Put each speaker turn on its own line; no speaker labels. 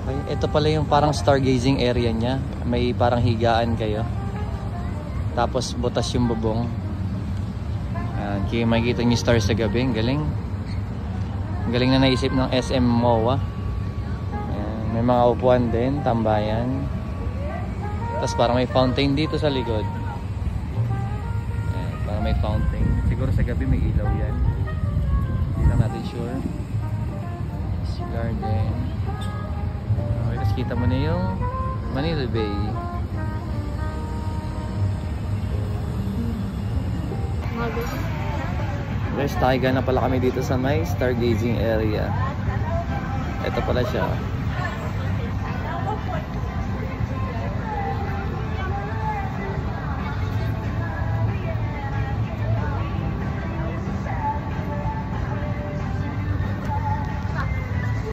Okay, ito pala yung parang stargazing area niya. May parang higaan kayo. Tapos butas yung bubong. Ayan, kaya makikita niyo stars sa gabi. Ang galing. Ang galing na naisip ng SM MOA. Ayan, may mga upuan din, tambayan. Tapos parang may fountain dito sa likod. Ayan, parang may fountain. Siguro sa gabi may ilaw yan. Hindi lang natin sure. This garden. Okay, tapos kita mo na yung Manila Bay. Guys, taiga na pala kami dito sa may stargazing area. Ito pala siya.